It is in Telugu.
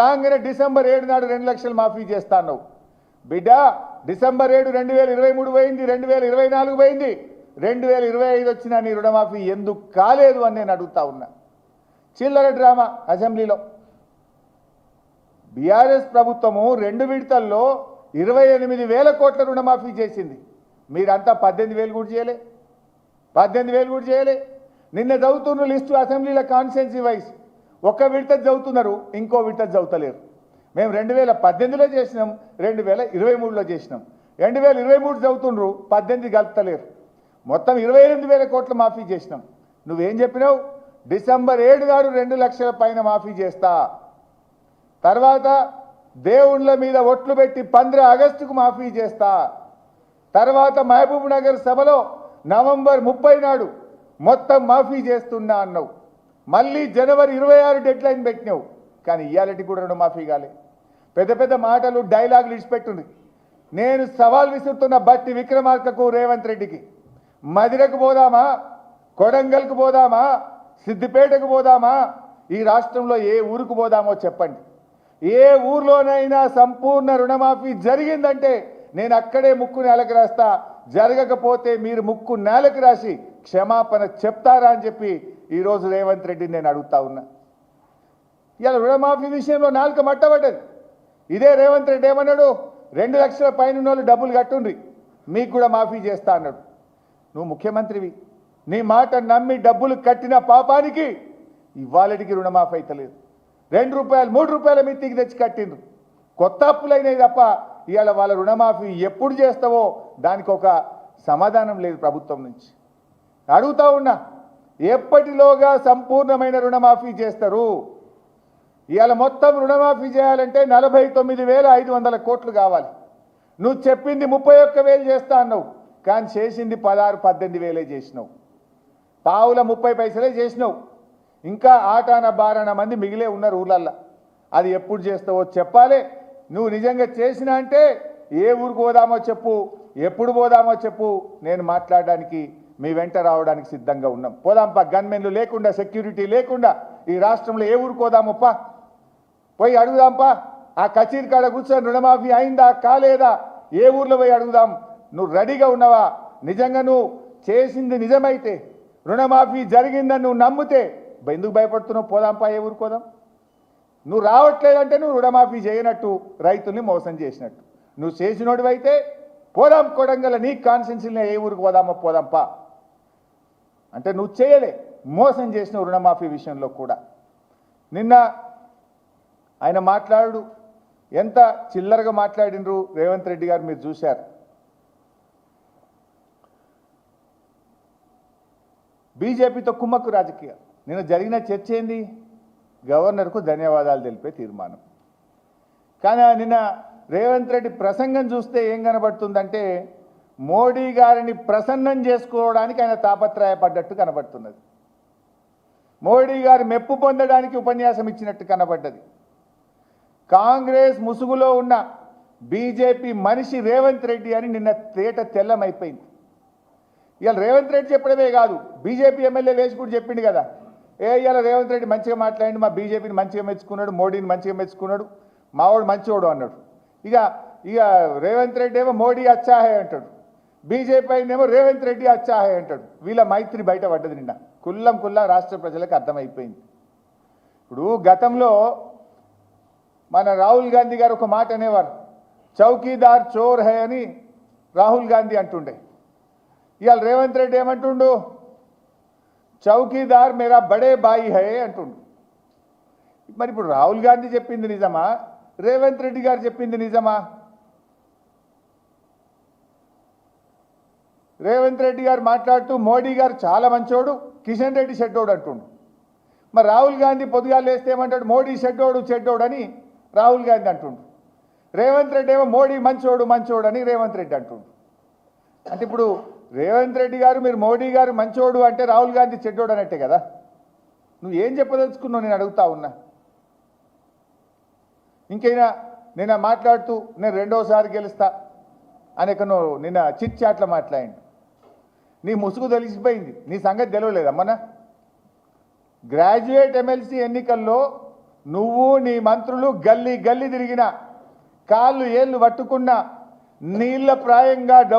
రాగానే డిసెంబర్ 7 నాడు 2 లక్షలు మాఫీ చేస్తాను బిడ్డ. డిసెంబర్ 7 2023 పోయింది, 2024 పోయింది, 2025 వచ్చినా నీ రుణమాఫీ ఎందుకు కాలేదు అని నేను అడుగుతా ఉన్నా. చిల్లర డ్రామా అసెంబ్లీలో. బీఆర్ఎస్ ప్రభుత్వము 2 విడతల్లో 28,000 కోట్ల రుణమాఫీ చేసింది. మీరంతా 18,000 కూడా చేయలే, 18,000 కూడా చేయలే. నిన్న చదువుతున్న లిస్టు అసెంబ్లీలో కాన్స్టిట్యున్సీ వైజ్ ఒక విడత చదువుతున్నారు, ఇంకో విడత చదువుతలేరు. మేము 2018లో చేసినాం, 2023లో చేసినాం. 2023 చదువుతుండ్రు, 18 కలుపుతలేరు. మొత్తం 28,000 కోట్ల మాఫీ చేసినాం. నువ్వేం చెప్పినావు? డిసెంబర్ 7 నాడు 2 లక్షల పైన మాఫీ చేస్తా, తర్వాత దేవుళ్ళ మీద ఒట్లు పెట్టి 15 ఆగస్టుకు మాఫీ చేస్తా, తర్వాత మహబూబ్ నగర్ సభలో నవంబర్ 30 నాడు మొత్తం మాఫీ చేస్తున్నా అన్నావు. మళ్ళీ జనవరి 26 డెడ్ లైన్ పెట్టినావు. కానీ ఇయాలటి కూడా రుణమాఫీ కాలే. పెద్ద పెద్ద మాటలు డైలాగులు ఇచ్చిపెట్టుంది. నేను సవాల్ విసురుతున్న బట్టి విక్రమార్కకు, రేవంత్ రెడ్డికి, మదిరకు పోదామా, కొడంగల్కు పోదామా, సిద్దిపేటకు పోదామా, ఈ రాష్ట్రంలో ఏ ఊరుకు పోదామో చెప్పండి. ఏ ఊర్లోనైనా సంపూర్ణ రుణమాఫీ జరిగిందంటే నేను అక్కడే ముక్కు నేలకు రాస్తా. జరగకపోతే మీరు ముక్కు నేలకు రాసి క్షమాపణ చెప్తారా అని చెప్పి ఈరోజు రేవంత్ రెడ్డిని నేను అడుగుతా ఉన్నా. ఇలా రుణమాఫీ విషయంలో నాలుక మట్టబడ్డది. ఇదే రేవంత్ రెడ్డి ఏమన్నాడు? 2 లక్షల పైన వాళ్ళు డబ్బులు కట్టుండ్రి, మీకు కూడా మాఫీ చేస్తా అన్నాడు. నువ్వు ముఖ్యమంత్రివి, నీ మాట నమ్మి డబ్బులు కట్టిన పాపానికి ఇవాళటికి రుణమాఫీ అవుతలేదు. 2 రూపాయలు 3 రూపాయల మిత్తికి తెచ్చి కట్టిండ్రు. కొత్త అప్పులైనవి తప్ప ఇవాళ వాళ్ళ రుణమాఫీ ఎప్పుడు చేస్తావో దానికి ఒక సమాధానం లేదు ప్రభుత్వం నుంచి. అడుగుతా ఉన్నా, ఎప్పటిలోగా సంపూర్ణమైన రుణమాఫీ చేస్తారు? ఇవాళ మొత్తం రుణమాఫీ చేయాలంటే 49,500 కోట్లు కావాలి. నువ్వు చెప్పింది 31,000 చేస్తా అన్నావు, కానీ చేసింది 16-18,000 చేసినావు. పావుల 30 పైసలే చేసినావు. ఇంకా ఆటాన బారాన మంది మిగిలే ఉన్నారు ఊళ్ళల్లో. అది ఎప్పుడు చేస్తావో చెప్పాలి. నువ్వు నిజంగా చేసినా అంటే ఏ ఊరికి పోదామో చెప్పు, ఎప్పుడు పోదామో చెప్పు. నేను మాట్లాడడానికి మీ వెంట రావడానికి సిద్ధంగా ఉన్నాం. పోదాంపా, గన్మెన్లు లేకుండా, సెక్యూరిటీ లేకుండా ఈ రాష్ట్రంలో ఏ ఊరికి పోదామప్పా, పోయి అడుగుదాంపా. ఆ కచేరీ కాడ కూర్చొని రుణమాఫీ అయిందా కాలేదా ఏ ఊర్లో పోయి అడుగుదాం. నువ్వు రెడీగా ఉన్నావా? నిజంగా నువ్వు చేసింది నిజమైతే, రుణమాఫీ జరిగిందని నువ్వు నమ్మితే ఎందుకు భయపడుతున్నావు? పోదాంపా, ఏ ఊరికి పోదాం. నువ్వు రావట్లేదంటే నువ్వు రుణమాఫీ చేయనట్టు, రైతుల్ని మోసం చేసినట్టు. నువ్వు చేసినోడివైతే పోదాం, కొడంగల్ నీ కాన్స్టిట్యున్సీలో ఏ ఊరికి పోదామో పోదాంపా అంటే నువ్వు చేయలే, మోసం చేసిన రుణమాఫీ విషయంలో కూడా. నిన్న ఆయన మాట్లాడు ఎంత చిల్లరగా మాట్లాడినరు రేవంత్ రెడ్డి గారు, మీరు చూశారు. బీజేపీతో కుమ్మక్కు రాజకీయాలు. నిన్న జరిగిన చర్చ ఏంది? గవర్నర్కు ధన్యవాదాలు తెలిపే తీర్మానం. కానీ నిన్న రేవంత్ రెడ్డి ప్రసంగం చూస్తే ఏం కనబడుతుందంటే మోడీ గారిని ప్రసన్నం చేసుకోవడానికి ఆయన తాపత్రయపడ్డట్టు కనబడుతున్నది. మోడీ గారు మెప్పు పొందడానికి ఉపన్యాసం ఇచ్చినట్టు కనబడ్డది. కాంగ్రెస్ ముసుగులో ఉన్న బీజేపీ మనిషి రేవంత్ రెడ్డి అని నిన్న తేట తెల్లమైపోయింది. ఇవాళ రేవంత్ రెడ్డి చెప్పడమే కాదు, బీజేపీ ఎమ్మెల్యే లేచి కూడా చెప్పిండు కదా, ఇవాళ రేవంత్ రెడ్డి మంచిగా మాట్లాడి మా బీజేపీని మంచిగా మెచ్చుకున్నాడు, మోడీని మంచిగా మెచ్చుకున్నాడు, మావాడు మంచివాడు అన్నాడు. ఇక ఇక రేవంత్ రెడ్డి ఏమో మోడీ అచ్చాహే అంటాడు, బీజేపీ అయినేమో రేవంత్ రెడ్డి అచ్చాహే అంటాడు. వీళ్ళ మైత్రి బయట పడ్డది నిన్న కుల్లం రాష్ట్ర ప్రజలకు అర్థమైపోయింది. ఇప్పుడు గతంలో మన రాహుల్ గాంధీ గారు ఒక మాట అనేవారు, చౌకీదార్ చోర్ హై అని రాహుల్ గాంధీ అంటుండే. ఇవాళ రేవంత్ రెడ్డి ఏమంటుండు? చౌకీదార్ మేరా బడే బాయి హై అంటుండు. మరి ఇప్పుడు రాహుల్ గాంధీ చెప్పింది నిజమా, రేవంత్ రెడ్డి గారు చెప్పింది నిజమా? రేవంత్ రెడ్డి గారు మాట్లాడుతూ మోడీ గారు చాలా మంచోడు, కిషన్ రెడ్డి చెడ్డోడు అంటుండు. మరి రాహుల్ గాంధీ పొద్దుగా లేస్తే ఏమంటాడు? మోడీ చెడ్డోడు అని రాహుల్ గాంధీ అంటుండు. రేవంత్ రెడ్డి ఏమో మోడీ మంచోడు అని రేవంత్ రెడ్డి అంటుండు. అంటే ఇప్పుడు రేవంత్ రెడ్డి గారు మీరు మోడీ గారు మంచోడు అంటే రాహుల్ గాంధీ చెడ్డోడు అన్నట్టే కదా. నువ్వు ఏం చెప్పదలుచుకున్నావు నేను అడుగుతా ఉన్నా. ఇంకైనా నేను మాట్లాడుతూ నేను 2వసారి గెలుస్తా అనేకను నిన్న చిట్ చాట్లో మాట్లాడి నీ ముసుగు తెలిసిపోయింది, నీ సంగతి తెలియలేదమ్మనా. గ్రాడ్యుయేట్ ఎమ్మెల్సీ ఎన్నికల్లో నువ్వు నీ మంత్రులు గల్లీ గల్లీ తిరిగిన కాళ్ళు ఏళ్ళు పట్టుకున్న నీళ్ళ ప్రాయంగా